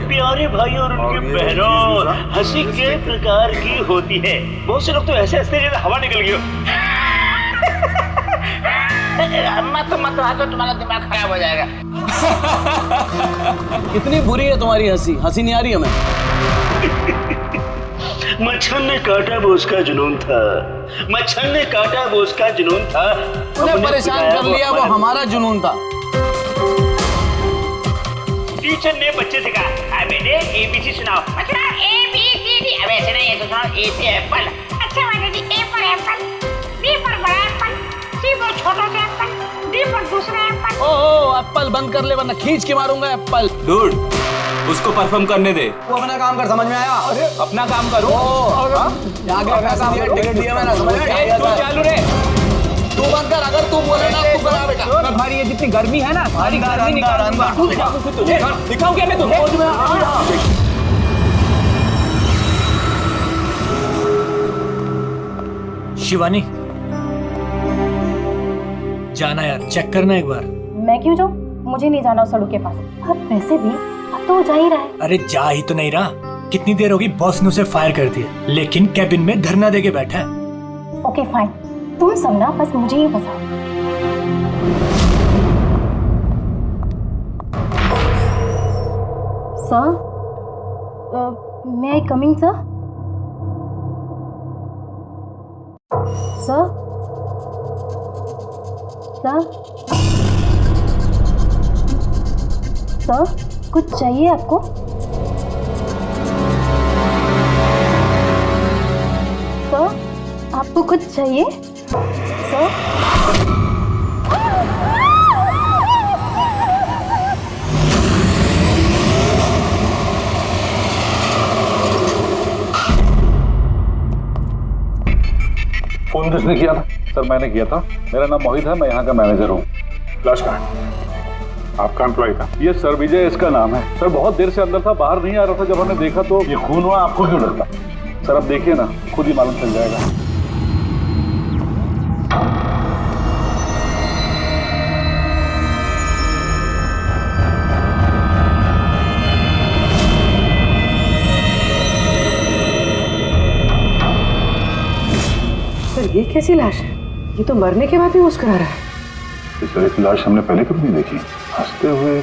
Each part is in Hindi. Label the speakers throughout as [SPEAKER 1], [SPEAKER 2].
[SPEAKER 1] प्यारे भाई और उनके बहनों, हंसी के प्रकार की होती है। बहुत से लोग तो ऐसे हंसते जैसे हवा निकल गई हो।
[SPEAKER 2] मत हंसो, तुम्हारा दिमाग खराब हो जाएगा।
[SPEAKER 3] कितनी बुरी है तुम्हारी हंसी, हंसी नहीं आ रही हमें।
[SPEAKER 1] मच्छर ने काटा वो उसका जुनून था, मच्छर ने काटा वो उसका जुनून था।
[SPEAKER 3] उन्हें परेशान कर लिया वो हमारा जुनून था।
[SPEAKER 1] टीचर ने बच्चे से कहा, बेटे ABC सुनाओ।
[SPEAKER 2] अच्छा ABCD, अब ऐसे नहीं, ये तो सुनाओ। A से एप्पल। अच्छा माता जी, A पर एप्पल, B पर बड़ा एप्पल, C पर छोटा सा एप्पल, D पर दूसरा एप्पल।
[SPEAKER 3] ओह एप्पल बंद कर ले वरना खींच के मारूंगा एप्पल।
[SPEAKER 4] डूड, उसको परफॉर्म करने दे।
[SPEAKER 3] वो अपना काम कर, समझ में आया?
[SPEAKER 4] अरे अपना काम करो।
[SPEAKER 3] टिकट दिया मैंने, समझ में आया?
[SPEAKER 4] तू चालू रे,
[SPEAKER 3] तू बंद कर, अगर तू बोले ना तू करा बेटा।
[SPEAKER 4] भारी ये जितनी गर्मी है ना, भारी गर्मी निकालूंगा। दिखाऊं क्या मैं तुझे?
[SPEAKER 5] शिवानी, जाना यार, चेक करना एक बार।
[SPEAKER 6] मैं क्यों जाऊँ? मुझे नहीं जाना उस सड़ू के पास। अब वैसे भी अब तो वो जा ही रहा है।
[SPEAKER 5] अरे जा ही तो नहीं रहा। कितनी देर होगी बॉस ने उसे फायर कर दिया, लेकिन कैबिन में धरना देके बैठा है।
[SPEAKER 6] ओके फाइन, तुम सब ना बस मुझे ही फंसाओ। Sir, may I coming sir? Sir sir sir, कुछ चाहिए आपको? सर, आपको कुछ चाहिए? सर,
[SPEAKER 7] फोन किसने किया था? सर मैंने किया था। मेरा नाम मोहित है, मैं यहाँ का मैनेजर हूँ।
[SPEAKER 8] फ्लैश कहाँ? आपका एम्प्लॉय था?
[SPEAKER 7] ये सर विजय इसका नाम है। सर बहुत देर से अंदर था, बाहर नहीं आ रहा था। जब हमने देखा तो
[SPEAKER 8] ये खून हुआ, आपको क्यों लगता?
[SPEAKER 7] सर अब देखिए ना, खुद ही मालूम चल जाएगा।
[SPEAKER 9] सर ये कैसी लाश है? ये तो मरने के बाद भी मुस्कुरा रहा है।
[SPEAKER 7] इस तरह की लाश हमने पहले कभी नहीं देखी। हंसते हुए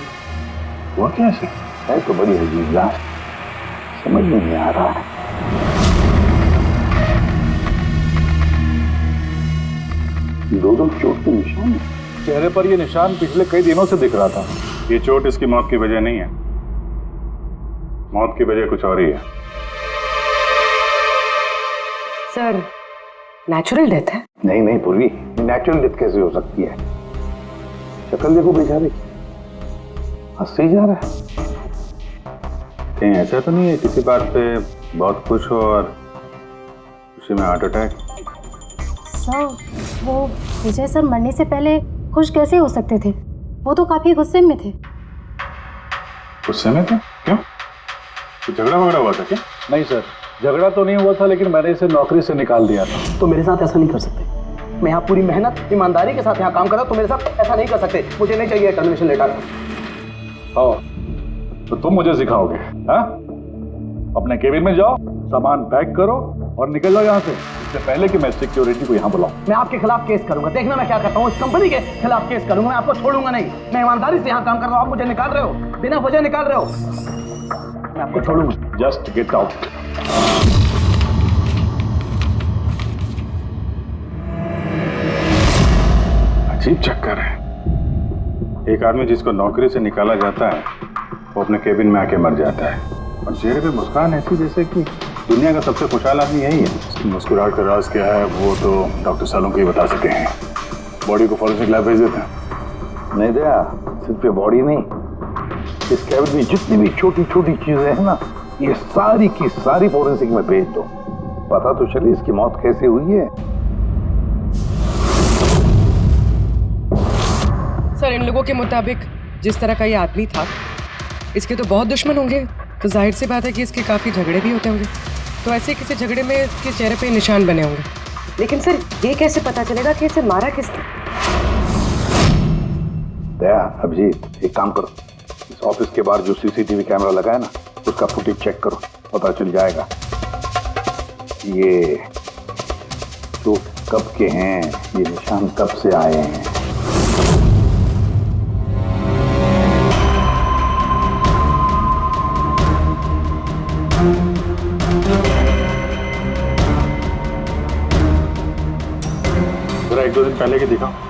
[SPEAKER 7] हुआ कैसे? है तो बड़ी अजीब लाश, समझ में नहीं आ रहा है। दो चोट के निशान है चेहरे पर। ये निशान पिछले कई दिनों से दिख रहा था।
[SPEAKER 8] ये चोट इसकी मौत की वजह नहीं है, मौत की वजह कुछ और ही है।
[SPEAKER 9] सर नेचुरल डेथ है?
[SPEAKER 7] नहीं नहीं पूर्वी, नेचुरल डेथ कैसे हो सकती है? शक्ल देखो बेचारे, हंसते जा रहा है।
[SPEAKER 8] कहीं ऐसा तो नहीं है किसी बात पे बहुत खुश हो और उसी में हार्ट अटैक?
[SPEAKER 6] सर, वो विजय सर मरने से पहले खुश कैसे हो सकते थे? वो तो काफी गुस्से में थे।
[SPEAKER 8] गुस्से में थे? क्यों? कुछ झगड़ा वगड़ा हुआ था क्या?
[SPEAKER 7] नहीं सर, झगड़ा तो नहीं हुआ था, लेकिन मैंने इसे नौकरी से निकाल दिया था।
[SPEAKER 3] तो मेरे साथ ऐसा नहीं कर सकते। मैं यहाँ पूरी मेहनत ईमानदारी के साथ यहाँ काम कर रहा हूँ, तो मेरे साथ ऐसा नहीं कर सकते। मुझे नहीं चाहिए टर्मिनेशन लेटर।
[SPEAKER 7] हाँ तो तुम मुझे सिखाओगे? हाँ, अपने केबिन में जाओ, सामान पैक करो और निकल जाओ यहाँ से, इससे पहले कि मैं सिक्योरिटी को यहाँ बुलाऊं। मैं आपके खिलाफ केस करूंगा, देखना मैं क्या करता हूँ। इस कंपनी के खिलाफ केस करूंगा, मैं आपको छोड़ूंगा नहीं। मैं ईमानदारी से यहाँ काम कर रहा हूँ, आप मुझे निकाल रहे हो, बिना वजह निकाल रहे हो। मैं आपको छोड़ूंगा। Just get out.
[SPEAKER 8] अजीब चक्कर है। एक आदमी जिसको नौकरी से निकाला जाता है वो अपने केबिन में आके मर जाता है, और चेहरे पे मुस्कान ऐसी जैसे कि दुनिया का सबसे खुशहाल आदमी यही है। इसकी मुस्कुराहट का राज क्या है वो तो डॉक्टर सालों ही बता सके हैं। बॉडी को फॉरेंसिक लैब भेज देते हैं।
[SPEAKER 7] नहीं दया, सिर्फ ये बॉडी नहीं, इस कैबिन में जितनी भी छोटी छोटी चीजें हैं ना, ये सारी की सारी फॉरेंसिक में भेज दो। पता तो चले इसकी मौत कैसे हुई है।
[SPEAKER 9] सर इन लोगों के मुताबिक जिस तरह का ये आदमी था, इसके तो बहुत दुश्मन होंगे, तो जाहिर सी बात है कि इसके काफ़ी झगड़े भी होते होंगे। तो ऐसे किसी झगड़े में इसके चेहरे पे निशान बने होंगे। लेकिन सर ये कैसे पता चलेगा कि इसे मारा किसने?
[SPEAKER 7] दया, अभिजीत, एक काम करो, इस ऑफिस के बाहर जो सीसीटीवी कैमरा लगा है ना, उसका फुटेज चेक करो, पता चल जाएगा ये तो कब के हैं, ये निशान कब से आए हैं।
[SPEAKER 8] जरा 1-2 दिन पहले की दिखाओ।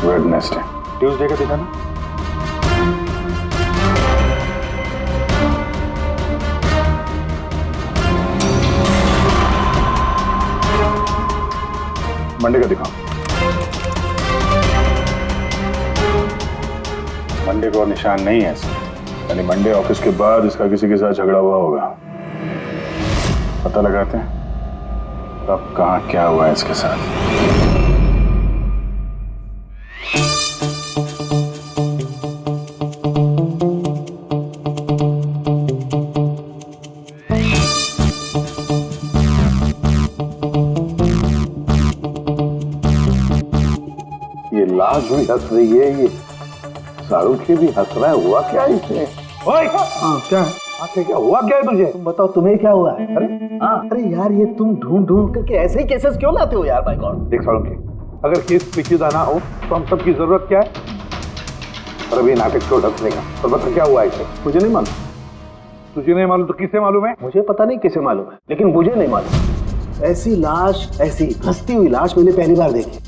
[SPEAKER 8] वेडनेसडे, ट्यूसडे का दिखाना। मंडे का दिखाओ। मंडे को निशान नहीं है इसमें, यानी मंडे ऑफिस के बाद इसका किसी के साथ झगड़ा हुआ होगा। पता लगाते हैं अब कहाँ क्या हुआ है इसके साथ।
[SPEAKER 7] ये लाश भी हंस रही है, ये शाहरुख भी हंस रहा है, हुआ क्या इसे? ओए! हाँ, क्या है? आखिर क्या हुआ, क्या है तुझे?
[SPEAKER 3] तुम बताओ, तुम्हें क्या हुआ है? अरे यार, ये तुम ढूंढ ढूंढ करके ऐसे ही केसेस क्यों लाते हो यार? बाय गॉड,
[SPEAKER 7] देख शाहरुख, अगर केस पेचीदा ना हो तो हम सबकी जरूरत क्या है? और अभी नाटक छोड़ हंसने का, तो बता क्या हुआ इसे?
[SPEAKER 3] मुझे नहीं मालूम।
[SPEAKER 7] तुझे नहीं मालूम तो किसे मालूम है?
[SPEAKER 3] मुझे पता नहीं किसे मालूम है, लेकिन मुझे नहीं मालूम। ऐसी लाश, ऐसी हंसती हुई लाश मैंने पहली बार देखी।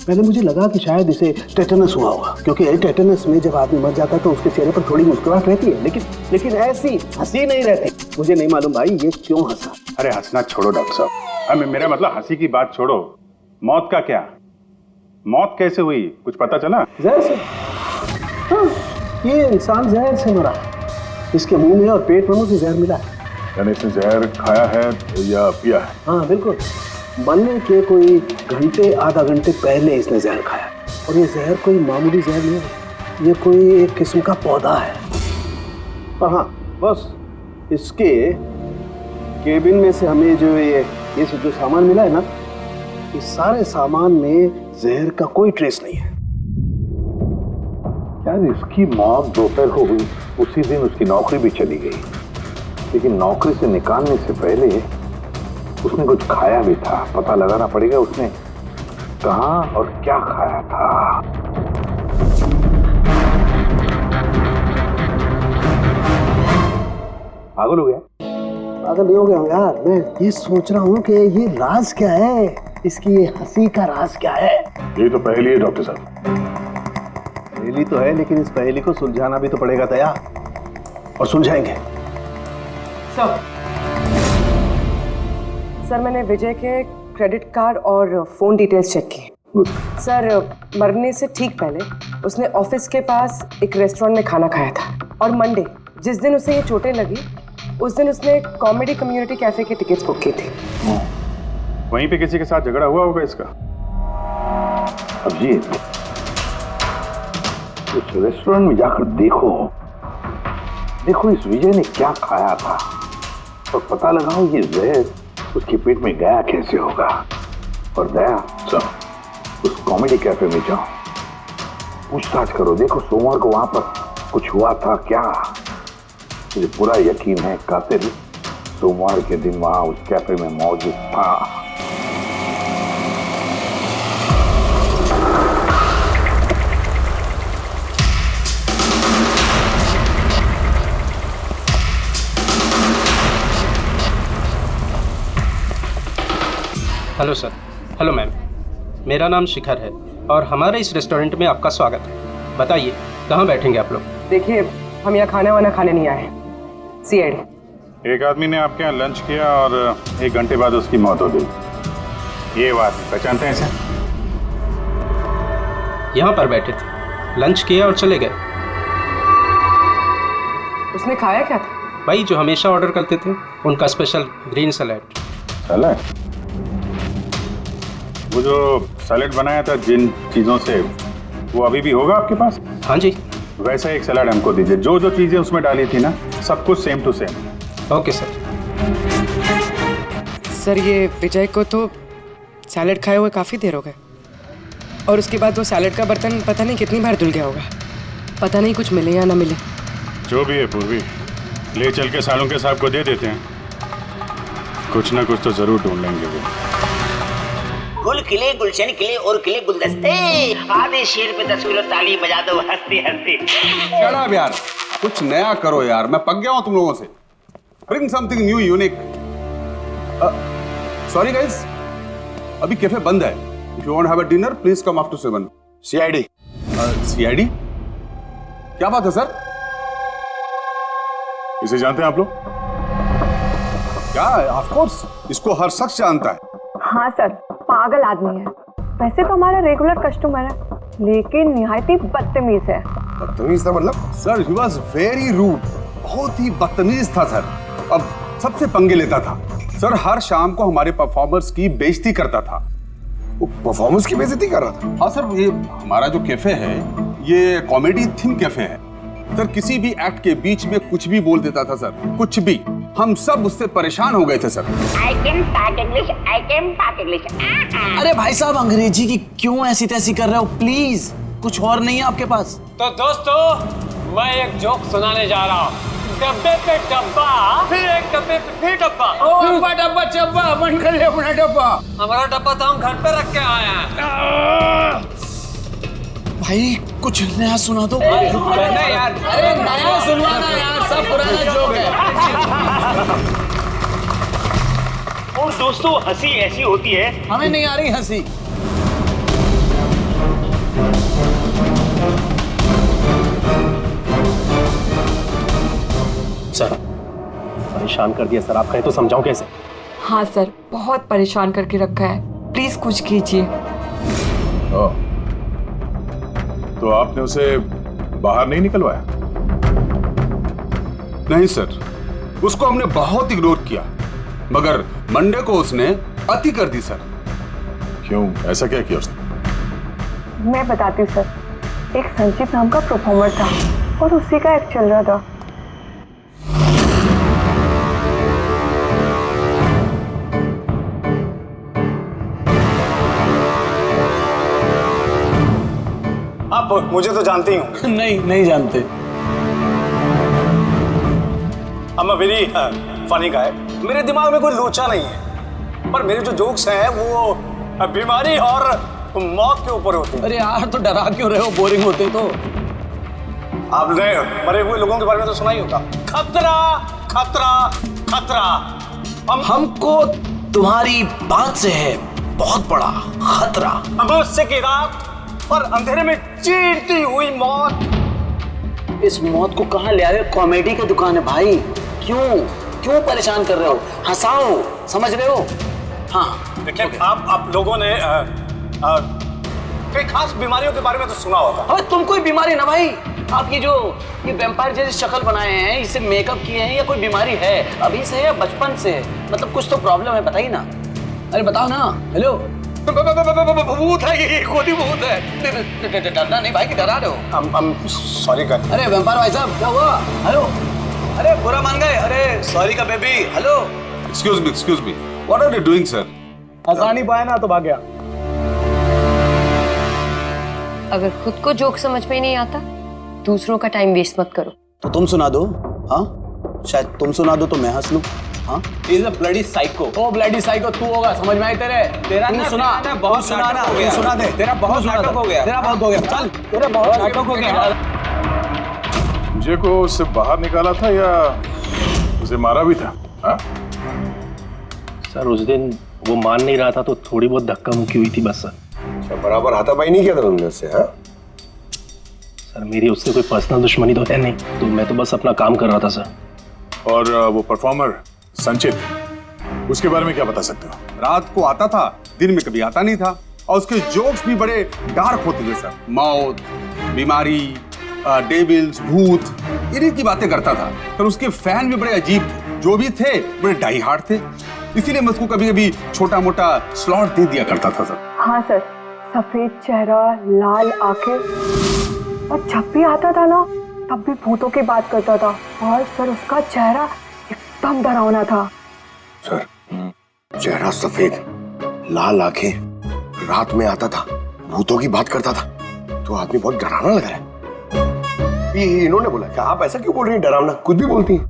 [SPEAKER 3] पहले मुझे लगा कि शायद इसे टेटनस हुआ होगा, क्योंकि टेटनस में जब आदमी मर जाता है तो उसके चेहरे पर थोड़ी मुस्कुराहट रहती है, लेकिन ऐसी हंसी नहीं रहती। मुझे नहीं मालूम भाई ये क्यों हंसा।
[SPEAKER 8] अरे हंसना छोड़ो डॉक्टर साहब, मेरा मतलब हंसी की बात छोड़ो, मौत का क्या? मौत कैसे हुई, कुछ पता चला?
[SPEAKER 3] जहर से। हाँ, ये इंसान जहर से मरा। इसके मुंह में और पेट में मुझे जहर मिला है।
[SPEAKER 7] यानी इसने जहर खाया है या पिया है?
[SPEAKER 3] हाँ बिल्कुल, मरने के कोई घंटे आधा घंटे पहले इसने जहर खाया। और ये जहर कोई मामूली जहर नहीं है, ये कोई एक किस्म का पौधा है। और हाँ बस, इसके केबिन में से हमें जो ये जो सामान मिला है ना, इस सारे सामान में जहर का कोई ट्रेस नहीं है।
[SPEAKER 7] यार इसकी मौत दोपहर को हुई, उसी दिन उसकी नौकरी भी चली गई, लेकिन नौकरी से निकालने से पहले उसने कुछ खाया भी था। पता लगाना पड़ेगा उसने कहाँ और क्या खाया था। पागल हो गया?
[SPEAKER 3] पागल नहीं हो गया हूँ यार, मैं ये सोच रहा हूँ कि ये राज क्या है, इसकी ये हंसी का राज क्या है।
[SPEAKER 7] ये तो पहली है डॉक्टर साहब।
[SPEAKER 3] पहेली तो है, लेकिन इस पहेली को सुलझाना भी तो पड़ेगा तैयार, और सुलझाएंगे।
[SPEAKER 9] सर मैंने विजय के क्रेडिट कार्ड और फोन डिटेल्स चेक किए। सर मरने से ठीक पहले उसने ऑफिस के पास एक रेस्टोरेंट में खाना खाया था, और मंडे जिस दिन उसे ये चोटें लगी उस दिन उसने कॉमेडी कम्युनिटी कैफे की टिकट्स बुक की थी।
[SPEAKER 8] वहीं पे किसी के साथ झगड़ा हुआ होगा इसका।
[SPEAKER 7] अब जी उस रेस्टोरेंट में जाकर देखो इस विजय ने क्या खाया था, और पता लगाओ ये जहर उसके पेट में गया कैसे होगा। और दया सब उस कॉमेडी कैफे में जाओ, पूछताछ करो, देखो सोमवार को वहां पर कुछ हुआ था क्या। मुझे पूरा यकीन है कातिल सोमवार के दिन वहां उस कैफे में मौजूद था।
[SPEAKER 10] Hello sir. हेलो मैम, मेरा नाम शिखर है और हमारे इस रेस्टोरेंट में आपका स्वागत है। बताइए कहाँ बैठेंगे आप लोग?
[SPEAKER 9] देखिए हम यहाँ खाना वाना खाने नहीं आए, सीआईडी।
[SPEAKER 8] एक आदमी ने आपके यहाँ लंच किया और 1 घंटे बाद उसकी मौत हो गई। ये बात पहचानते हैं इसे?
[SPEAKER 10] यहाँ पर बैठे थे, लंच किया और चले गए।
[SPEAKER 9] उसने खाया क्या था?
[SPEAKER 10] भाई जो हमेशा ऑर्डर करते थे, उनका स्पेशल ग्रीन सैलेड।
[SPEAKER 8] सैलेड? वो जो सैलेड बनाया था जिन चीज़ों से, वो अभी भी होगा आपके पास?
[SPEAKER 10] हाँ जी।
[SPEAKER 8] वैसा एक सैलेड हमको दीजिए, जो जो चीज़ें उसमें डाली थी ना, सब कुछ same to same.
[SPEAKER 10] Okay sir.
[SPEAKER 9] Sir ये विजय को तो सैलेड खाए हुए काफ़ी देर हो गए, और उसके बाद वो सैलेड का बर्तन पता नहीं कितनी बार धुल गया होगा। पता नहीं कुछ मिले या ना मिले।
[SPEAKER 8] जो भी है पूर्वी, ले चल के सालुंके साहब को दे देते हैं, कुछ ना कुछ तो जरूर ढूंढ लेंगे वो।
[SPEAKER 1] गुल खिले गुलशन खिले और खिले गुलदस्ते, आधे शेर पे 10 किलो ताली बजा दो हंसते हंसते।
[SPEAKER 11] शट अप यार, कुछ नया करो यार, मैं पक गया हूं तुम लोगों से। Bring something new unique. Sorry guys, अभी कैफे बंद है। If you want have a dinner please come after 7।
[SPEAKER 8] CID.
[SPEAKER 11] CID? क्या बात है सर?
[SPEAKER 8] इसे जानते हैं आप लोग?
[SPEAKER 11] क्या? ऑफ कोर्स, इसको हर शख्स जानता है।
[SPEAKER 12] हाँ सर, पागल आदमी है। वैसे तो हमारा रेगुलर कस्टमर है, लेकिन निहायत ही बदतमीज है।
[SPEAKER 11] बदतमीज था मतलब? Sir he was very rude, बहुत ही बदतमीज था सर। अब सबसे पंगे लेता था सर, हर शाम को हमारे परफॉर्मर्स की बेइज्जती करता था। वो परफॉर्मर्स की बेइज्जती कर रहा था? हाँ सर, ये हमारा जो कैफे है ये कॉमेडी थीम कैफे है सर। किसी भी एक्ट के बीच में कुछ भी बोल देता था सर, कुछ भी। हम सब उससे परेशान हो गए थे sir.
[SPEAKER 2] I can talk English.
[SPEAKER 4] अरे भाई साहब, अंग्रेजी की क्यों ऐसी तैसी कर रहे हो? प्लीज, कुछ और नहीं है आपके पास?
[SPEAKER 13] तो दोस्तों, मैं एक जोक सुनाने जा रहा हूँ। डब्बे पे डब्बा, फिर एक डब्बे पे फिर डब्बा।
[SPEAKER 4] डब्बा चब्बा, बंद कर ले अपना डब्बा।
[SPEAKER 13] हमारा डब्बा तो हम घर पे रख के आए हैं।
[SPEAKER 4] भाई कुछ नया सुना दो।
[SPEAKER 13] नहीं यार,
[SPEAKER 4] अरे नया सुनवाना यार, सब पुराना जोक है।
[SPEAKER 1] और दोस्तों, हंसी ऐसी होती है।
[SPEAKER 4] हमें नहीं आ रही हंसी।
[SPEAKER 10] सर, परेशान कर दिया सर, आप कहें तो समझाऊं कैसे?
[SPEAKER 12] हाँ सर, बहुत परेशान करके रखा है, प्लीज कुछ कीजिए।
[SPEAKER 8] तो आपने उसे बाहर नहीं निकलवाया?
[SPEAKER 11] नहीं सर, उसको हमने बहुत इग्नोर किया, मगर मंडे को उसने अति कर दी सर।
[SPEAKER 8] क्यों, ऐसा क्या किया उसने?
[SPEAKER 12] मैं बताती हूँ सर, एक संचित नाम का परफॉर्मर था और उसी का एक्ट चल रहा था।
[SPEAKER 14] आप मुझे तो जानते ही हो।
[SPEAKER 4] नहीं जानते।
[SPEAKER 14] I'm a very funny guy। मेरे दिमाग में कोई लोचा नहीं है, पर मेरे जो जोक्स हैं वो बीमारी और मौत के ऊपर होते हैं।
[SPEAKER 4] अरे यार, तो डरा क्यों रहे हो? बोरिंग होते तो।
[SPEAKER 14] आपने मरे हुए लोगों के बारे में तो सुना ही होगा। खतरा खतरा खतरा।
[SPEAKER 4] हमको तुम्हारी बात से है बहुत बड़ा खतरा।
[SPEAKER 14] अमावस्या की रात और अंधेरे में चीरती हुई मौत।
[SPEAKER 4] इस मौत को कहाँ ले आए? कॉमेडी की दुकान है भाई, क्यों परेशान कर रहे हो? हंसाओ, समझ रहे हो? हाँ
[SPEAKER 14] देखिए, आप लोगों ने कई खास बीमारियों के बारे में तो सुना होगा।
[SPEAKER 4] अबे तुम कोई बीमारी ना भाई, आप ये वैम्पायर जैसी शक्ल बनाए हैं, इसे मेकअप किए हैं, या कोई बीमारी है अभी से या बचपन से? मतलब कुछ तो प्रॉब्लम है, बताइए ना। अरे बताओ ना। हेलो, भूत है ये, खोदी भूत है। डरना नहीं भाई, कि डरा रहे हो?
[SPEAKER 14] सॉरी कर।
[SPEAKER 4] अरे वैम्पायर भाई साहब, क्या हुआ? हेलो, अरे बुरा मान गए? अरे सॉरी का baby. Hello,
[SPEAKER 11] excuse me, what are you doing sir?
[SPEAKER 4] हंसा नहीं पाया ना तो भाग गया।
[SPEAKER 15] अगर खुद को जोक समझ में नहीं आता, दूसरों का टाइम वेस्ट मत करो।
[SPEAKER 4] तो तुम सुना दो। हाँ, शायद तुम सुना दो तो मैं हंस लूं। हाँ, इज अ ब्लडी साइको। ओ ब्लडी साइको तू होगा, समझ में आई तेरे? तेरा ना सुना, बहुत सुना ना, तू सुना दे। तेरा बहुत नाटक हो गया, तेरा बहुत हो गया। चल, तेरा बहुत नाटक हो गया।
[SPEAKER 8] मुझे को उससे बाहर निकाला था या उसे मारा भी था? हाँ?
[SPEAKER 10] सर उस दिन वो मान नहीं रहा था तो थोड़ी बहुत धक्का मुक्की हुई थी बस सर।
[SPEAKER 11] अच्छा, बराबर हाथापाई नहीं किया था तुमने उससे? हाँ
[SPEAKER 10] सर, मेरी उससे कोई पर्सनल दुश्मनी तो है नहीं, तो मैं तो बस अपना काम कर रहा था सर।
[SPEAKER 8] और वो परफॉर्मर संचित, उसके बारे में क्या बता सकते हो?
[SPEAKER 11] रात को आता था, दिन में कभी आता नहीं था, और उसके जोक्स भी बड़े डार्क होते थे सर। मौत, बीमारी, डेविल्स, भूत, इन्हीं की बातें करता था। पर उसके फैन भी बड़े अजीब थे, जो भी थे बड़े डाई हार्ड थे, इसीलिए मैं उसको कभी कभी छोटा मोटा स्लॉट दे दिया करता था सर।
[SPEAKER 12] हाँ सर, सफेद चेहरा, लाल आंखें, और जब भी आता था ना तब भी भूतों की बात करता था। और सर उसका चेहरा एकदम डरावना था।
[SPEAKER 3] सर, चेहरा सफेद, लाल आंखें, रात में आता था, भूतों की बात करता था, तो आदमी बहुत डरावना लग रहा है। ये इन्होंने बोला कि आप ऐसा क्यों बोल रही हैं, डरावना कुछ भी बोलती हैं।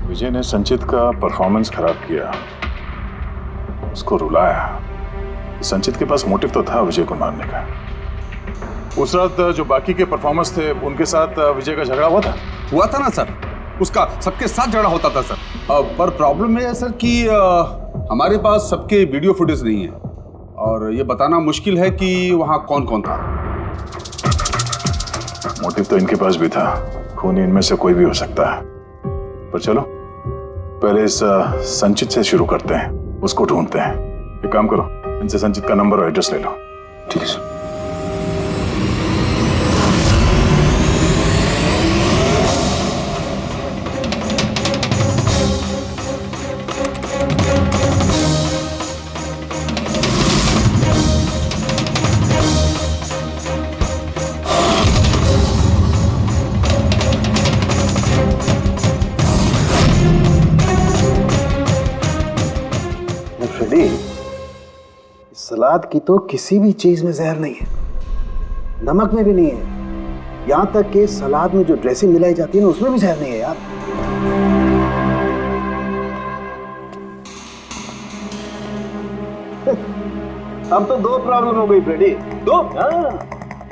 [SPEAKER 7] विजय ने संचित का परफॉर्मेंस खराब किया, उसको रुलाया। संचित के पास मोटिव तो था विजय को मारने का। उस रात जो बाकी के परफॉर्मर्स थे उनके साथ विजय का झगड़ा हुआ था
[SPEAKER 11] ना सर, उसका सबके साथ झगड़ा होता था सर। पर प्रॉब्लम है सर कि हमारे पास सबके वीडियो फुटेज नहीं है और ये बताना मुश्किल है कि वहां कौन कौन था।
[SPEAKER 7] मोटिव तो इनके पास भी था, खूनी इनमें से कोई भी हो सकता है। पर चलो पहले इस संचित से शुरू करते हैं, उसको ढूंढते हैं। एक काम करो, इनसे संचित का नंबर और एड्रेस ले लो।
[SPEAKER 3] ठीक है सर। सलाद की तो किसी भी चीज में जहर नहीं है, नमक में भी नहीं है, यहां तक कि सलाद में जो ड्रेसिंग मिलाई जाती है ना उसमें भी जहर नहीं है यार। अब तो दो प्रॉब्लम हो गई फ्रेडी, दो।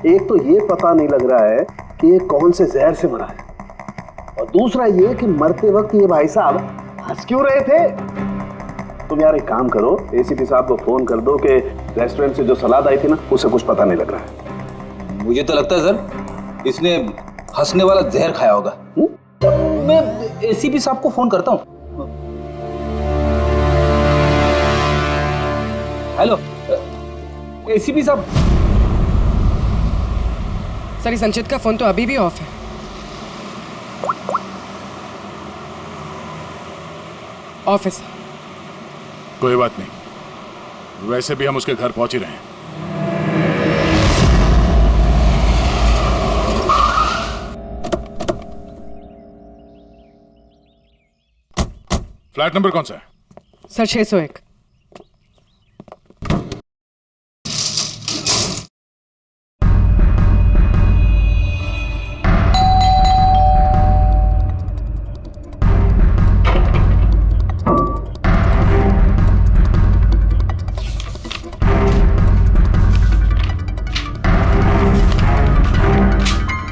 [SPEAKER 3] एक तो ये पता नहीं लग रहा है कि ये कौन से जहर से मरा है, और दूसरा ये कि मरते वक्त ये भाई साहब हंस क्यों रहे थे। तुम यार एक काम करो, एसीपी साहब को फोन कर दो कि रेस्टोरेंट से जो सलाद आई थी ना उसे कुछ पता नहीं लग रहा है।
[SPEAKER 16] मुझे तो लगता है सर इसने हंसने वाला जहर खाया होगा। मैं एसीपी साहब को फोन करता हूँ। हेलो एसीपी साहब।
[SPEAKER 9] सर संचित का फोन तो अभी भी ऑफ है। ऑफिस।
[SPEAKER 7] कोई बात नहीं, वैसे भी हम उसके घर पहुंच ही रहे हैं। फ्लैट नंबर कौन सा है?
[SPEAKER 9] सर 601।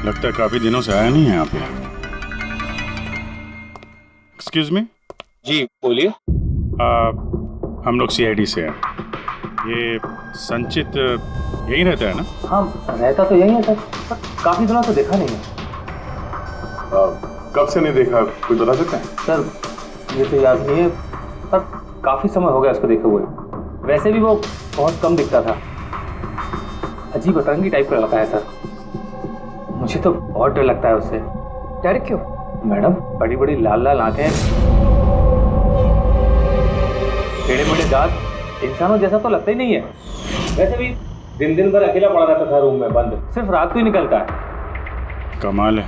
[SPEAKER 8] लगता है काफी दिनों से आया नहीं है यहाँ पे। Excuse me.
[SPEAKER 16] जी बोलिए।
[SPEAKER 8] हम लोग सीआईडी से हैं। ये संचित यही रहता है ना?
[SPEAKER 16] हाँ रहता तो यही है सर, काफी दिनों से देखा नहीं है।
[SPEAKER 8] कब से नहीं देखा, कोई बता सकता है?
[SPEAKER 16] सर ये तो याद नहीं है, पर काफी समय हो गया उसको देखे हुए। वैसे भी वो बहुत कम दिखता था, अजीब अतरंगी टाइप का लड़का है सर। मुझे तो बहुत डर लगता है उससे।
[SPEAKER 9] डर क्यों?
[SPEAKER 16] मैडम बड़ी बड़ी लाल लाल आंखें, टेढ़े मेढ़े दांत, इंसानों जैसा तो लगता ही नहीं है। वैसे भी दिन दिन भर अकेला पड़ा रहता था रूम में बंद, सिर्फ रात को ही निकलता है।
[SPEAKER 8] कमाल है,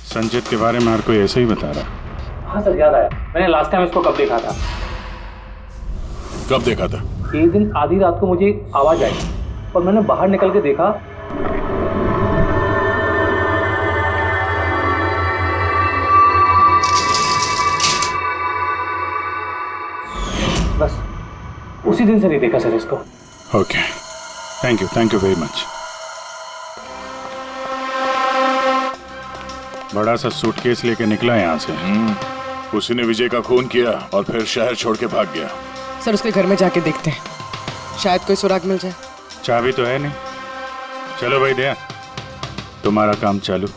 [SPEAKER 8] संचित के बारे में हर कोई ऐसे ही बता रहा है।
[SPEAKER 16] हाँ सर याद आया, मैंने लास्ट टाइम इसको कब देखा था।
[SPEAKER 7] कब देखा था?
[SPEAKER 16] एक दिन आधी रात को मुझे आवाज आई और मैंने बाहर निकल के देखा, बस उसी दिन से नहीं देखा सर इसको।
[SPEAKER 8] Okay, thank you very much. बड़ा सा सूटकेस लेके निकला यहाँ से।
[SPEAKER 7] उसी ने विजय का खून किया और फिर शहर छोड़ के भाग गया।
[SPEAKER 9] सर उसके घर में जाके देखते हैं, शायद कोई सुराग मिल जाए।
[SPEAKER 8] चाबी तो है नहीं। चलो भाई दया, तुम्हारा काम चालू।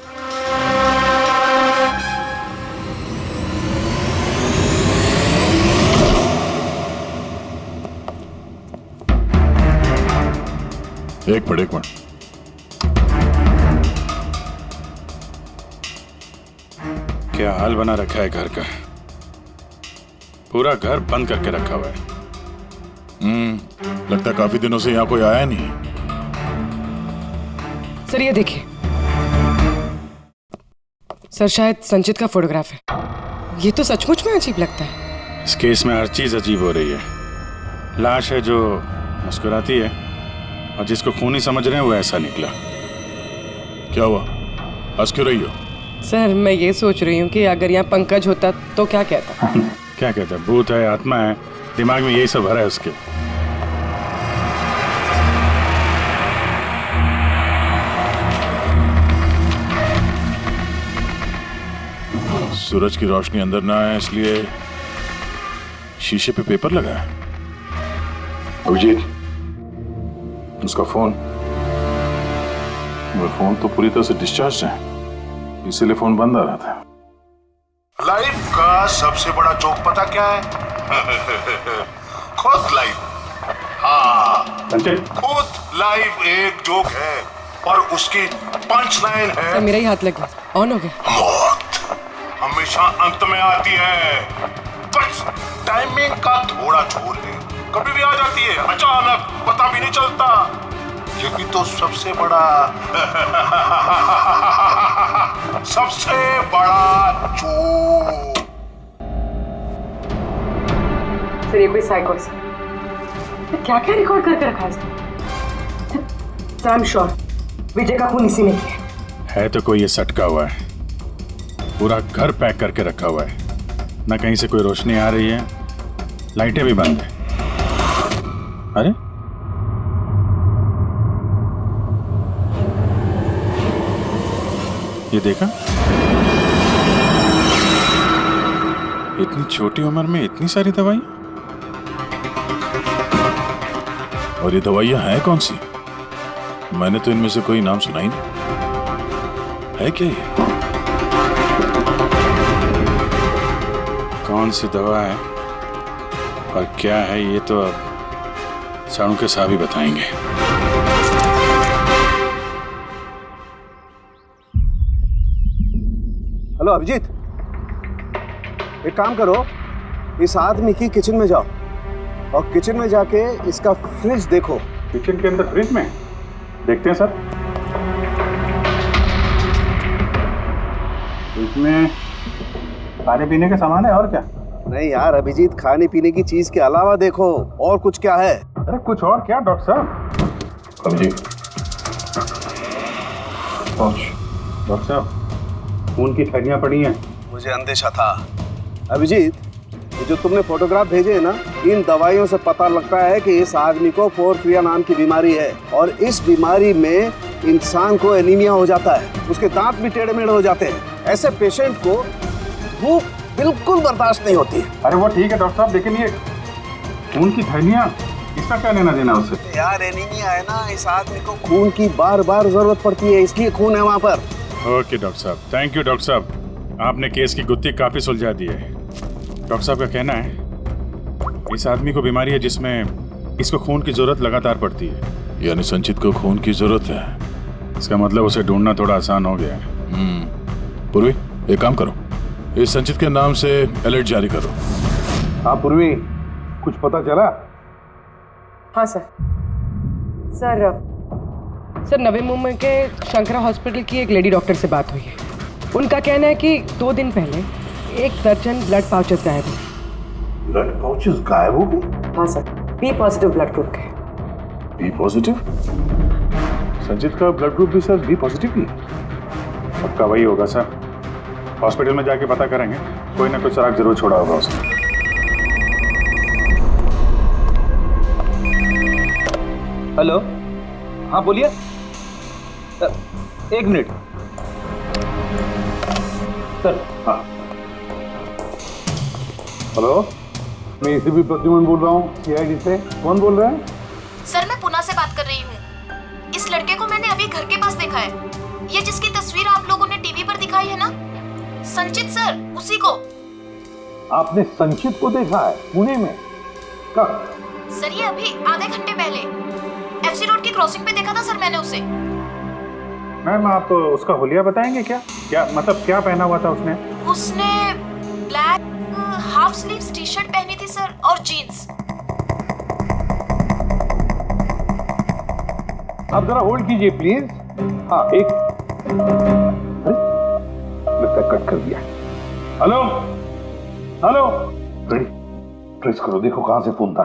[SPEAKER 7] एक मिनट।
[SPEAKER 8] क्या हाल बना रखा है घर का, पूरा घर बंद करके रखा हुआ है।
[SPEAKER 7] लगता है काफी दिनों से यहाँ कोई आया नहीं।
[SPEAKER 9] सर ये देखिए, सर शायद संचित का फोटोग्राफ है। ये तो सचमुच में अजीब लगता है।
[SPEAKER 8] इस केस में हर चीज अजीब हो रही है। लाश है जो मुस्कुराती है और जिसको खूनी समझ रहे हैं वो ऐसा निकला। क्या हुआ, हंस क्यों रही हो?
[SPEAKER 9] सर मैं ये सोच रही हूँ कि अगर यहाँ पंकज होता तो क्या कहता।
[SPEAKER 8] क्या कहता? भूत है, आत्मा है, दिमाग में यही सब भरा है उसके। सूरज की रोशनी अंदर ना आए इसलिए शीशे पे पेपर लगा है। अभिजीत, उसका फोन, वो फोन तो पूरी तरह से डिस्चार्ज है, इसीलिए फोन बंद आ रहा था।
[SPEAKER 17] लाइफ का सबसे बड़ा जोक पता क्या है? खुद लाइफ। हाँ, खुद लाइफ एक जोक है और उसकी पंच लाइन है।
[SPEAKER 9] सर मेरा ही हाथ लग गया, ऑन हो गया।
[SPEAKER 17] मौत हमेशा अंत में आती है, बस टाइमिंग का थोड़ा झोल है, कभी भी आ जाती है अचानक, पता भी नहीं चलता। यही तो सबसे बड़ा सबसे बड़ा जोक।
[SPEAKER 9] सर ये कोई साइकोस क्या क्या रिकॉर्ड करके रखा है इसने? सर आई एम श्योर विजय का खून इसी ने किया
[SPEAKER 8] है। तो कोई ये सटका हुआ है, पूरा घर पैक करके रखा हुआ है, ना कहीं से कोई रोशनी आ रही है, लाइटें भी बंद है। अरे ये देखा, इतनी छोटी उम्र में इतनी सारी दवाई, और ये दवाइयां हैं कौन सी? मैंने तो इनमें से कोई नाम सुना ही नहीं। है क्या ये? कौन सी दवा है और क्या है ये तो अब साणु के साहब ही बताएंगे।
[SPEAKER 3] हेलो अभिजीत, एक काम करो, इस आदमी की किचन में जाओ और किचन में जाके इसका फ्रिज देखो।
[SPEAKER 8] किचन के अंदर फ्रिज में? देखते हैं सर। इसमें खाने पीने का सामान है और क्या?
[SPEAKER 3] नहीं यार अभिजीत, खाने पीने की चीज के अलावा देखो और कुछ क्या है।
[SPEAKER 8] अरे कुछ और क्या डॉक्टर साहब? अभिजीत, डॉक्टर साहब खून की थैलियां पड़ी हैं।
[SPEAKER 3] मुझे अंदेशा था। अभिजीत, ये जो तुमने फोटोग्राफ भेजे हैं ना, इन दवाइयों से पता लगता है कि इस आदमी को पोर्फिरिया नाम की बीमारी है और इस बीमारी में इंसान को एनीमिया हो जाता है, उसके दांत भी टेढ़े मेढ़े हो जाते हैं। ऐसे पेशेंट को भूख बिल्कुल बर्दाश्त नहीं होती।
[SPEAKER 8] अरे वो ठीक है डॉक्टर साहब, लेकिन ये खून की थैलियां, इसका क्या लेना देना उससे?
[SPEAKER 3] यार एनीमिया है ना, इस आदमी को खून की बार बार जरूरत पड़ती है, इसलिए खून है वहाँ पर।
[SPEAKER 8] ओके डॉक्टर साहब, थैंक यू डॉक्टर साहब, आपने केस की गुत्थी काफी सुलझा दी है। डॉक्टर साहब का कहना है इस आदमी को बीमारी है जिसमें इसको खून की जरूरत लगातार पड़ती है, यानी संचित को खून की जरूरत है। इसका मतलब उसे ढूंढना थोड़ा आसान हो गया है। पूर्वी, एक काम करो, इस संचित के नाम से अलर्ट जारी करो।
[SPEAKER 11] हाँ पूर्वी, कुछ पता चला?
[SPEAKER 9] हाँ सर नवी मुंबई के शंकरा हॉस्पिटल की एक लेडी डॉक्टर से बात हुई है। उनका कहना है कि 2 दिन पहले 1 दर्जन ब्लड पाउचेस गायब हुए।
[SPEAKER 17] ब्लड पाउचेस गायब हो गए?
[SPEAKER 9] हाँ sir, B positive blood group के।
[SPEAKER 8] B positive? संचित का ब्लड ग्रुप भी सर बी पॉजिटिव ही? पक्का वही होगा सर, हॉस्पिटल में जाके पता करेंगे, कोई ना कोई सुराग जरूर छोड़ा होगा उसने।
[SPEAKER 10] हेलो, हाँ बोलिए। 1 मिनट सर।
[SPEAKER 8] हाँ
[SPEAKER 11] हेलो, मैं एसीपी प्रद्युमन बोल रहा हूँ सीआईडी से। कौन बोल रहे हैं?
[SPEAKER 18] सर मैं पुणे से बात कर रही हूँ। इस लड़के को मैंने अभी घर के पास देखा है, ये जिसकी तस्वीर आप लोगों ने टीवी पर दिखाई है ना, संचित सर, उसी को।
[SPEAKER 11] आपने संचित को देखा है पुणे में? कब?
[SPEAKER 18] सर ये अभी आधे घंटे पहले एफसी रोड की क्रॉसिंग पे देखा था सर मैंने उसे।
[SPEAKER 8] मैम आप उसका हुलिया बताएंगे क्या? क्या मतलब क्या पहना हुआ था उसने?
[SPEAKER 18] उसने black half sleeves T shirt पहनी थी सर और जीन्स।
[SPEAKER 11] आप जरा होल्ड कीजिए प्लीज। हाँ एक लगता कट कर दिया। हेलो
[SPEAKER 7] हेलो रेडी, ट्रेस करो, देखो कहां से फोन था।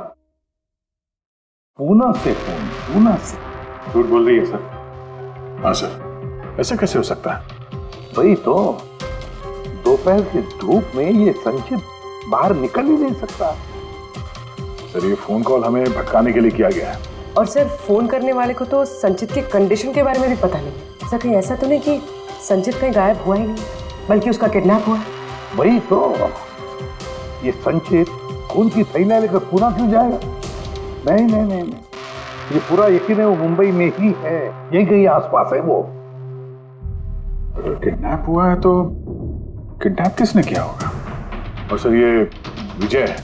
[SPEAKER 7] पूना से फोन, पूना से।
[SPEAKER 8] झूठ बोल रही है सर। हाँ सर, ऐसा कैसे हो सकता है?
[SPEAKER 3] वही तो, दोपहर की धूप में ये संचित बाहर निकल ही नहीं सकता।
[SPEAKER 7] सर ये फोन कॉल हमें भटकाने के लिए किया गया है।
[SPEAKER 9] और सर फोन करने वाले को तो संचित के कंडीशन के बारे में भी पता नहीं। सर कहीं ऐसा तो नहीं कि संचित कहीं गायब हुआ ही नहीं, बल्कि उसका किडनैप हुआ?
[SPEAKER 3] वही तो, ये संचित खून की थैलियां लेकर पूना क्यों जाएगा? नहीं नहीं नहीं, ये पूरा यकीन है वो मुंबई में ही है, यही कहीं आसपास है वो।
[SPEAKER 8] किडनैप हुआ है तो किडनैप किसने किया होगा? और सर ये विजय है,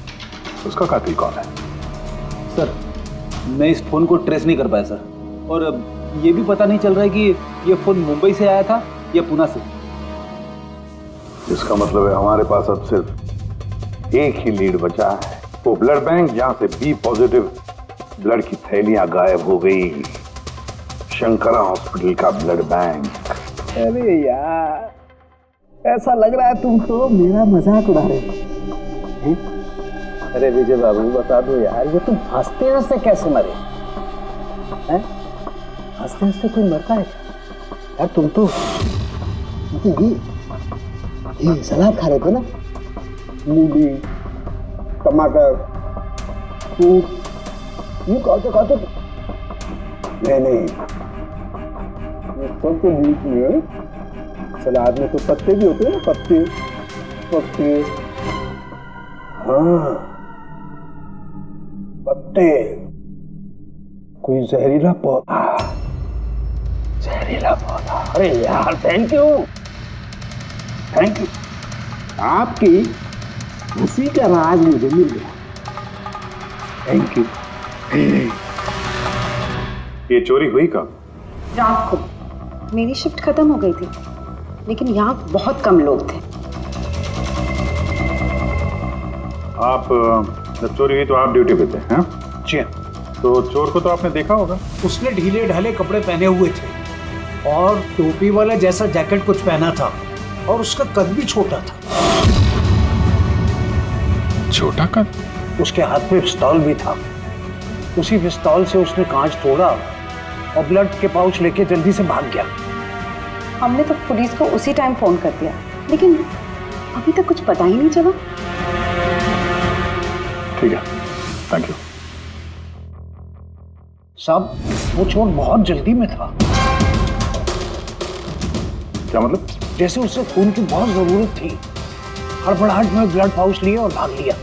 [SPEAKER 8] उसका कातिल कौन है?
[SPEAKER 19] सर मैं इस फोन को ट्रेस नहीं कर पाया सर, और ये भी पता नहीं चल रहा है कि ये फोन मुंबई से आया था या पूना से।
[SPEAKER 3] इसका मतलब है हमारे पास अब सिर्फ एक ही लीड बचा है, वो ब्लड बैंक जहां से बी पॉजिटिव ब्लड की थैलियां गायब हो गई, शंकरा हॉस्पिटल का ब्लड बैंक। अरे यार, ऐसा लग रहा है तुम तो मेरा मजाक उड़ा रहे हो। अरे विजय बाबू बता दो यार, ये तुम हंसते हंसते कैसे मरे? हंसते हंसते कोई मरता है यार? तुम तो ये सलाद खा रहे थे ना, मूली टमाटर फ्रूट, यूं खाते नहीं, ये सब के बीच में सलाद में तो पत्ते भी होते हैं ना, पत्ते। हाँ पत्ते, कोई जहरीला पौधा। अरे यार थैंक यू, आपकी हंसी का राज मुझे मिल गया, थैंक यू।
[SPEAKER 8] ये चोरी हुई कब?
[SPEAKER 6] रात को मेरी शिफ्ट खत्म हो गई थी, लेकिन यहाँ बहुत कम लोग थे।
[SPEAKER 8] आप जब चोरी हुई तो आप ड्यूटी पे थे? हैं?
[SPEAKER 19] जी।
[SPEAKER 8] तो चोर को तो आपने देखा होगा।
[SPEAKER 19] उसने ढीले ढाले कपड़े पहने हुए थे और टोपी वाला जैसा जैकेट कुछ पहना था, और उसका कद भी छोटा था।
[SPEAKER 8] छोटा कद?
[SPEAKER 19] उसके हाथ में पिस्तौल भी था। उसी पिस्तौल से उसने कांच तोड़ा और ब्लड के पाउच लेके जल्दी से भाग गया।
[SPEAKER 6] हमने तो पुलिस को उसी टाइम फोन कर दिया, लेकिन अभी तक कुछ पता ही नहीं चला।
[SPEAKER 8] ठीक है, थैंक यू।
[SPEAKER 19] साहब वो चोर बहुत जल्दी में था।
[SPEAKER 8] क्या मतलब?
[SPEAKER 19] जैसे उसे खून की बहुत जरूरत थी, हड़बड़ाहट में ब्लड पाउच लिया और भाग लिया।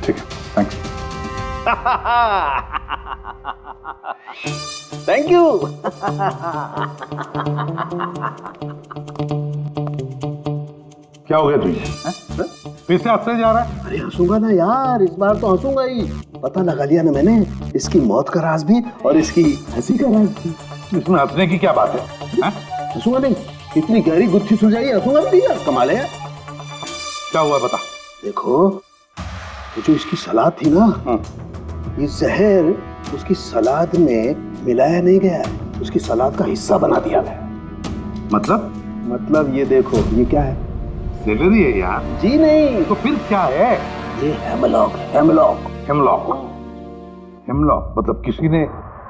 [SPEAKER 8] ठीक है, थैंक्स।
[SPEAKER 3] Thank you.
[SPEAKER 8] क्या हो गया तुझे? फिर से हंसने जा रहा है?
[SPEAKER 3] अरे हंसूंगा ना यार, इस बार तो हंसूंगा ही। पता लगा लिया ना मैंने इसकी मौत का राज भी और इसकी हंसी का राज भी।
[SPEAKER 8] इसमें हंसने की क्या बात है?
[SPEAKER 3] हंसूंगा नहीं, इतनी गहरी गुत्थी सुलझाई, हंसूंगा भी नहीं यार, कमाल है।
[SPEAKER 8] क्या हुआ बता।
[SPEAKER 3] देखो वो जो इसकी सलाद थी ना, ये जहर उसकी सलाद में मिलाया नहीं गया, उसकी सलाद का हिस्सा बना दिया गया। मतलब ये देखो, ये क्या है?
[SPEAKER 8] सेलरी है यार।
[SPEAKER 3] जी नहीं।
[SPEAKER 8] तो फिर क्या है?
[SPEAKER 3] ये हेमलॉक। हेमलॉक
[SPEAKER 8] मतलब किसी ने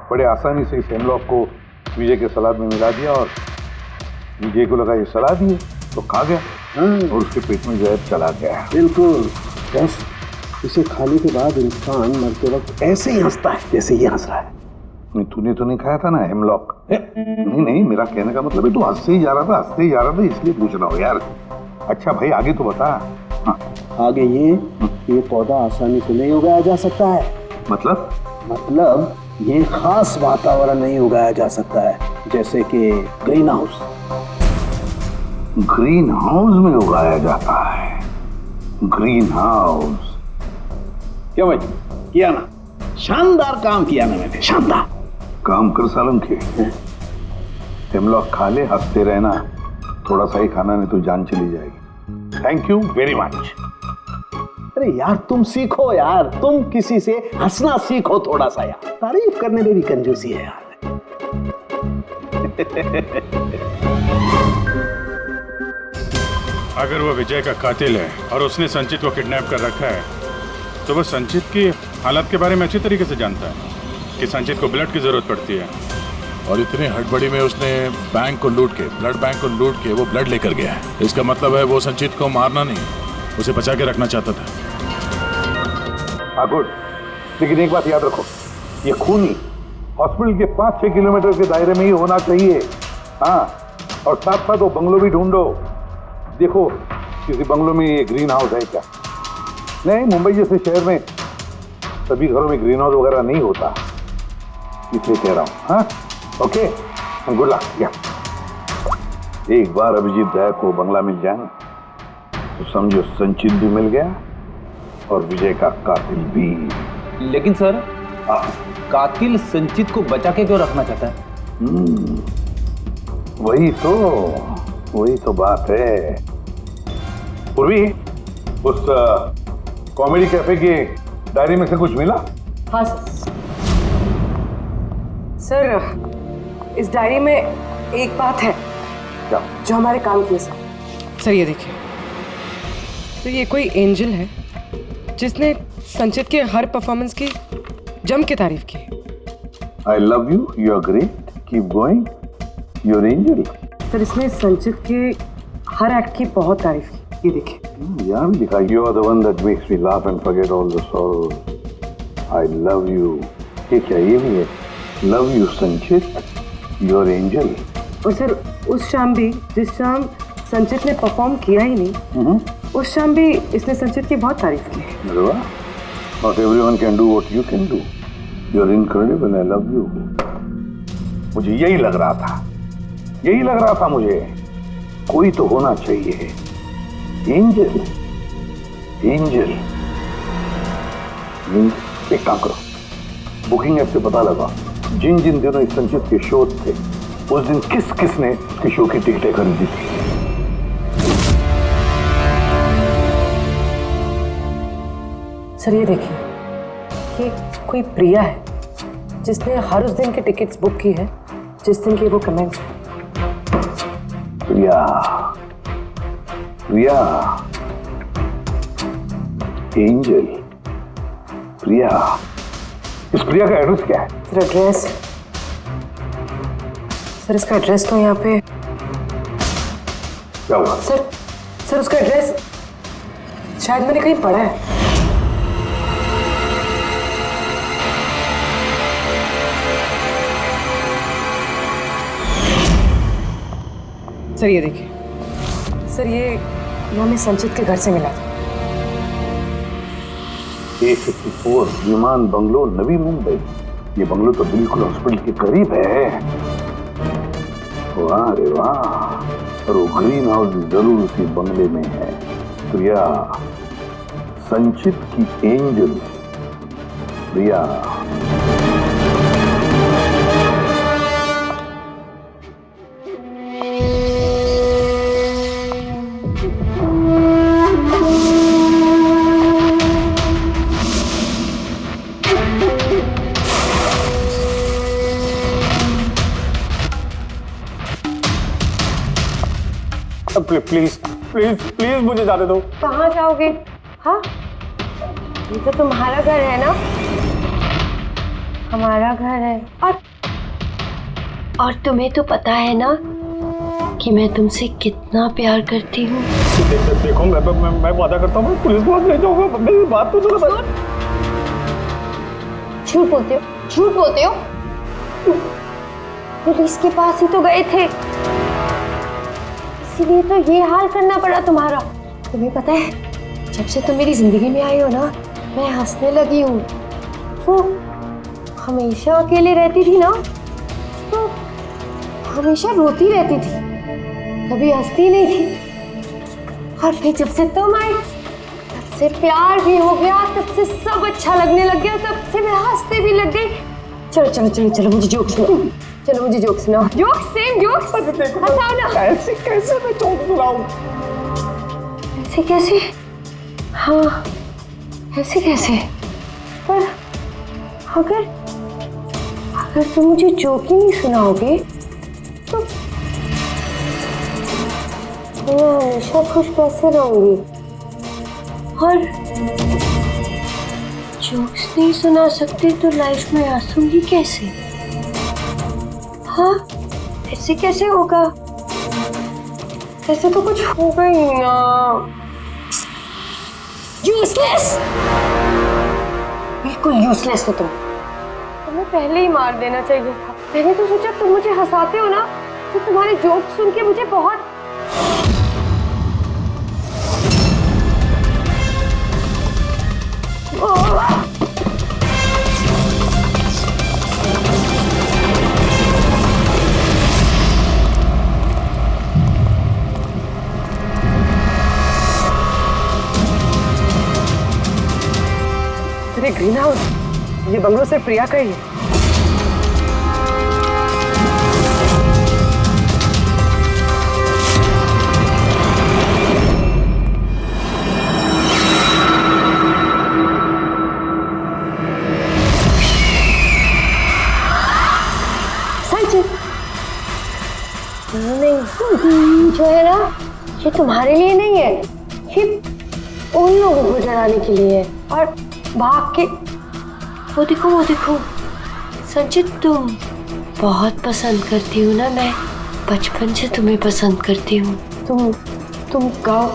[SPEAKER 8] बड़े आसानी से इस हेमलॉक को विजय के सलाद में मिला दिया और विजय को लगा ये सलाद ही है तो खा गया और उसके पेट में जहर चला गया।
[SPEAKER 3] बिल्कुल, बस इसे खाने के बाद इंसान मरते वक्त ऐसे ही हंसता है जैसे ये हंस रहा है।
[SPEAKER 8] तूने तो नहीं खाया था ना हेमलॉक? नहीं, मेरा कहने का मतलब है तू हंसते ही जा रहा था इसलिए पूछ रहा हूँ यार। अच्छा भाई आगे तो बता। हाँ।
[SPEAKER 3] आगे ये पौधा आसानी से नहीं उगाया जा सकता है। मतलब ये खास वातावरण नहीं उगाया जा सकता है, जैसे कि ग्रीन हाउस।
[SPEAKER 8] ग्रीन हाउस में उगाया जाता है? ग्रीन हाउस
[SPEAKER 3] क्या भाई किया ना? शानदार काम किया ना मैंने, शानदार
[SPEAKER 8] काम कर सालम के। हेमलॉक खा ले, हंसते रहना, थोड़ा सा ही खाना नहीं तो जान चली जाएगी। Thank you very much.
[SPEAKER 3] अरे यार तुम सीखो यार, तुम किसी से हंसना सीखो थोड़ा सा यार, तारीफ करने में भी कंजूसी है यार।
[SPEAKER 8] अगर वो विजय का कातिल है और उसने संचित को किडनैप कर रखा है तो वो संचित की हालत के बारे में अच्छी तरीके से जानता है कि संचित को ब्लड की जरूरत पड़ती है।
[SPEAKER 17] और इतनी हड़बड़ी में उसने बैंक को लूट के, ब्लड बैंक को लूट के वो ब्लड लेकर गया है। इसका मतलब है वो संचित को मारना नहीं, उसे बचा के रखना चाहता था।
[SPEAKER 7] हाँ गुड, लेकिन एक बात याद रखो, ये खून ही हॉस्पिटल के 5-6 किलोमीटर के दायरे में ही होना चाहिए। हाँ, और साथ साथ वो बंगलो भी ढूंढो। देखो किसी बंगलो में ये ग्रीन हाउस है क्या? नहीं, मुंबई जैसे शहर में सभी घरों में ग्रीन हाउस वगैरह नहीं होता, इसलिए कह रहा हूँ। हाँ, ओके, गुड लक। या एक बार अभिजीत दया को बंगला मिल जाए तो समझो संचित भी मिल गया और विजय का कातिल भी।
[SPEAKER 19] लेकिन सर, कातिल संचित को बचा के क्यों रखना चाहता है?
[SPEAKER 7] वही तो बात है। पूर्वी, उस कॉमेडी कैफे की डायरी में से कुछ मिला?
[SPEAKER 9] हाँ सर, इस डायरी में एक बात है
[SPEAKER 7] क्या?
[SPEAKER 9] जो हमारे काम की है सर। ये देखिए, तो ये कोई एंजल है जिसने संचित के हर परफॉर्मेंस की जम के तारीफ की।
[SPEAKER 7] I love you, you are great, keep going, you are angel.
[SPEAKER 9] Sir, इसने संचित के हर एक्ट की बहुत तारीफ की। ये देखिए,
[SPEAKER 7] यहाँ भी लिखा, you are the one that makes me laugh and forget all the sorrows, I love you. ये क्या, ये भी है, love you Sanchit, you are angel.
[SPEAKER 9] और सर, उस शाम भी जिस शाम संचित ने परफॉर्म किया ही नहीं, उस शाम भी इसने संचित की बहुत तारीफ की।
[SPEAKER 7] अरे वाह, not everyone can do what you can do, you are incredible, I love you. मुझे यही लग रहा था मुझे, कोई तो होना चाहिए, एंजल। एक काम करो, बुकिंग ऐप से पता लगा जिन जिन दिनों इस संचित के शो थे उस दिन किसने इसके शो की टिकटें खरीदी थी।
[SPEAKER 9] सर, ये देखिए, ये कोई प्रिया है जिसने हर उस दिन की टिकट्स बुक की है जिस दिन के वो कमेंट्स हैं।
[SPEAKER 7] प्रिया, एंजल, प्रिया। इस प्रिया का एड्रेस क्या है?
[SPEAKER 9] सर, एड्रेस, सर इसका एड्रेस तो यहाँ पे
[SPEAKER 7] क्या हुआ?
[SPEAKER 9] सर उसका एड्रेस शायद मैंने कहीं पढ़ा है। सर, ये देखिए, सर ये हमें संचित के घर से मिला था।
[SPEAKER 7] A54 विमान बंगलो, नवी मुंबई। ये बंगलो तो बिल्कुल हॉस्पिटल के करीब है। वाह रे वाह, और वो ग्रीन हाउस जरूर उसी बंगले में है। प्रिया, संचित की angel Priya.
[SPEAKER 14] Please please please मुझे जाने दो।
[SPEAKER 6] कहाँ जाओगे? हाँ, ये तो तुम्हारा घर है ना? हमारा घर है। और तुम्हें तो पता है ना कि मैं तुमसे कितना प्यार करती हूँ।
[SPEAKER 14] देखो, मैं वादा करता हूँ, पुलिस को ले जाऊंगा। मेरी बात तो सुनो।
[SPEAKER 6] झूठ बोलते हो। पुलिस के पास ही तो गए थे, इसीलिए तो ये हाल करना पड़ा तुम्हारा। तुम्हें पता है, जब से तुम मेरी जिंदगी में आई हो ना, मैं हंसने लगी हूँ। वो हमेशा अकेले रहती थी ना, तो हमेशा रोती रहती थी, कभी हंसती नहीं थी। और फिर जब से तुम आई, तब से प्यार भी हो गया, तब से सब अच्छा लगने लग गया, तब से मैं हंसते भी लग गई। चलो मुझे जोक सुनाओ। Joke, same jokes. हंसाओ ना।
[SPEAKER 14] कैसे मैं जोक सुनाऊं?
[SPEAKER 6] कैसे? हाँ, कैसे? पर अगर तुम मुझे जोक ही नहीं सुनाओगे मैं हमेशा खुश कैसे रहूंगी और जोक्स नहीं सुना सकती तो लाइफ में हंसूंगी कैसे? हाँ, ऐसे कैसे होगा? ऐसे तो कुछ होगा ही ना। यूजलेस, बिल्कुल यूजलेस हो तुम। तुम्हें पहले ही मार देना चाहिए था। मैंने तो सोचा तुम मुझे हंसाते हो ना, तो तुम्हारे जोक सुन के मुझे बहुत
[SPEAKER 9] अरे ग्रीन हाउस, ये बंगलो सिर्फ प्रिया का ही है।
[SPEAKER 6] नहीं, जो है ना, ये तुम्हारे लिए नहीं है, ये उन लोगों को डराने के लिए है। और भाग के वो देखो संचित, तुम बहुत पसंद करती हो ना, मैं बचपन से तुम्हें पसंद करती हूँ। तुम गाओ,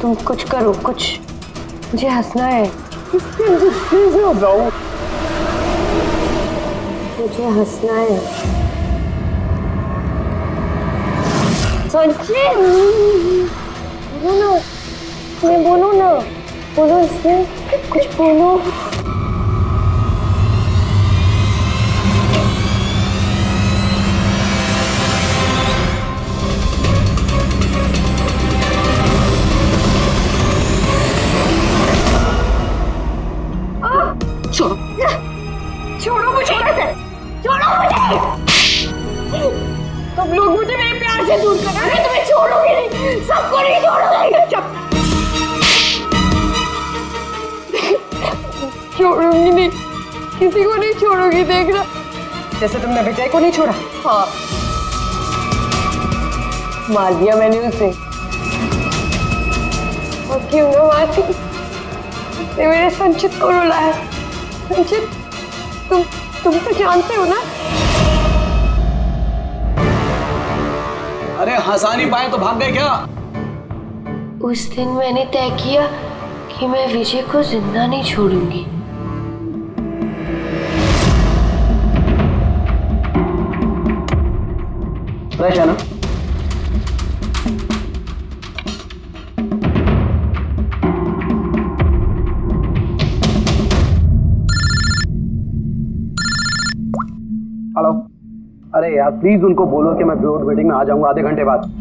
[SPEAKER 6] तुम कुछ करो, कुछ मुझे हंसना है। मुझे हंसना है संचित, बोलो ना, बोलो इसमें कुछ बोलो। छोड़ो मुझे, छोड़ो मुझे। तुम लोग मुझे मेरे प्यार से दूर कर रहे हो, तुम्हें छोड़ोगे नहीं, सबको नहीं छोड़ोगे। छोड़ूंगी नहीं, किसी को नहीं छोड़ूंगी, देखना।
[SPEAKER 9] जैसे तुमने विजय को नहीं छोड़ा।
[SPEAKER 6] हाँ, मार दिया मैंने उसे। और क्यों ना मारती, उसने मेरे संचित को रुलाया। संचित, तुम तो जानते हो ना।
[SPEAKER 4] अरे हंसा नहीं पाए तो भाग गए क्या?
[SPEAKER 6] उस दिन मैंने तय किया कि मैं विजय को जिंदा नहीं छोड़ूंगी।
[SPEAKER 4] फ्रेश है ना?
[SPEAKER 3] हेलो, अरे यार प्लीज उनको बोलो कि मैं बोर्ड मीटिंग में आ जाऊंगा आधे घंटे बाद।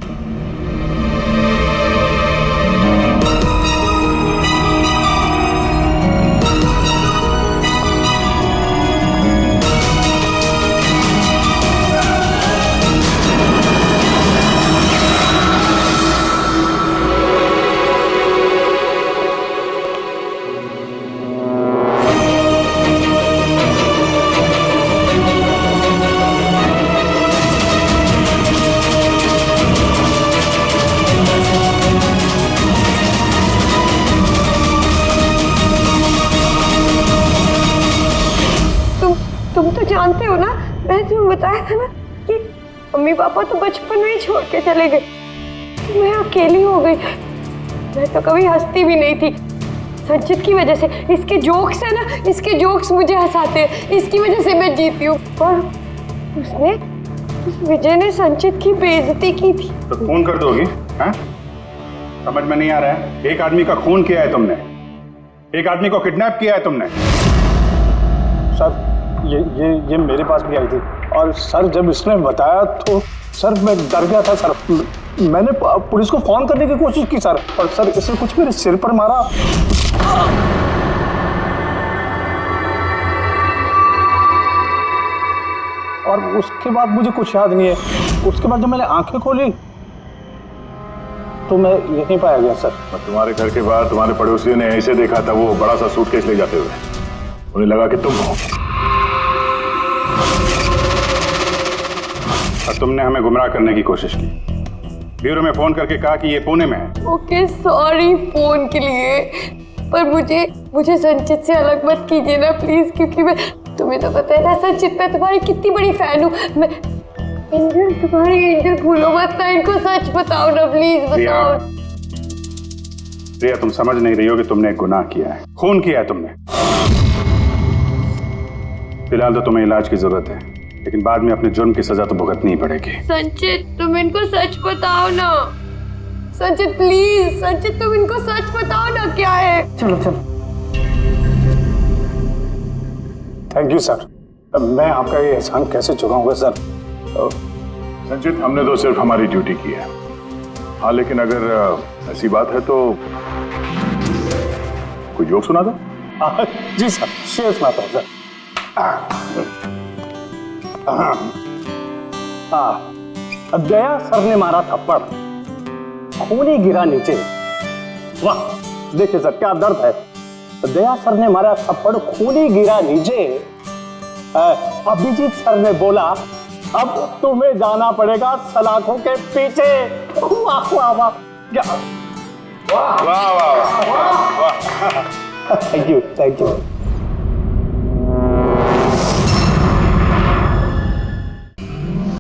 [SPEAKER 6] तुम तो जानते हो ना, मैंने तुम्हें बताया था ना कि मम्मी पापा तो बचपन में ही छोड़ के चले गए, मैं अकेली हो गई। मैं तो कभी हंसती भी नहीं थी, संचित की वजह से। इसके जोक्स है ना, इसके जोक्स मुझे हंसाते हैं, इसकी वजह से मैं जीती हूँ। और उस विजय ने संचित की बेइज्जती की थी।
[SPEAKER 8] तो खून कर दोगी? हैं? समझ में नहीं आ रहा है? एक आदमी का खून किया है तुमने, एक आदमी को किडनैप किया है तुमने।
[SPEAKER 14] सर ये मेरे पास भी आई थी, और सर जब इसने बताया तो सर मैं डर गया था सर। मैंने पुलिस को फोन करने की कोशिश की सर, और सर इसने कुछ मेरे सिर पर मारा। और उसके बाद मुझे कुछ याद नहीं है। उसके बाद जब मैंने आंखें खोली तो मैं यहीं पाया गया सर।
[SPEAKER 8] तुम्हारे घर के बाहर तुम्हारे पड़ोसियों ने ऐसे देखा था, वो बड़ा सा सूटकेस ले जाते हुए, उन्हें लगा कि तुम हो। और तुमने हमें गुमराह करने की कोशिश की। ब्यूरो में फोन करके कहा कि ये पुणे में है।
[SPEAKER 6] ओके सॉरी फोन के लिए, पर मुझे संचित से अलग मत कीजिए ना प्लीज, क्योंकि मैं, तुम्हें तो पता है ना संचित, मैं तुम्हारी कितनी बड़ी फैन हूँ। मैं एंजल, तुम्हारी एंजल भूलो मत ना, इनको सच बताओ ना प्लीज, बताओ।
[SPEAKER 8] प्रिया, तुम समझ नहीं रही हो कि तुमने एक गुनाह किया है, खून किया है तुमने। फिलहाल तो तुम्हें इलाज की जरूरत है, लेकिन बाद में अपने जुर्म की सजा तो भुगतनी ही पड़ेगी।
[SPEAKER 6] संचित तुम इनको सच बताओ ना, संचित प्लीज, संचित तुम इनको सच बताओ ना क्या है।
[SPEAKER 14] चलो चलो। थैंक यू सर, मैं आपका ये एहसान कैसे चुकाऊंगा सर।
[SPEAKER 8] संचित, हमने तो सिर्फ हमारी ड्यूटी की है। हाँ, लेकिन अगर ऐसी बात है तो कोई जोक सुना दो।
[SPEAKER 14] जी सर, शेयर सुनाता हूँ सर। दया सर ने मारा थप्पड़, खूनी गिरा नीचे। वाह, देखिए सर क्या दर्द है। दया सर ने मारा थप्पड़, खूनी गिरा नीचे। अभिजीत सर ने बोला, अब तुम्हें जाना पड़ेगा सलाखों के पीछे। वाह वाह वाह, क्या
[SPEAKER 8] वाह वाह वाह वाह।
[SPEAKER 14] Thank you thank you.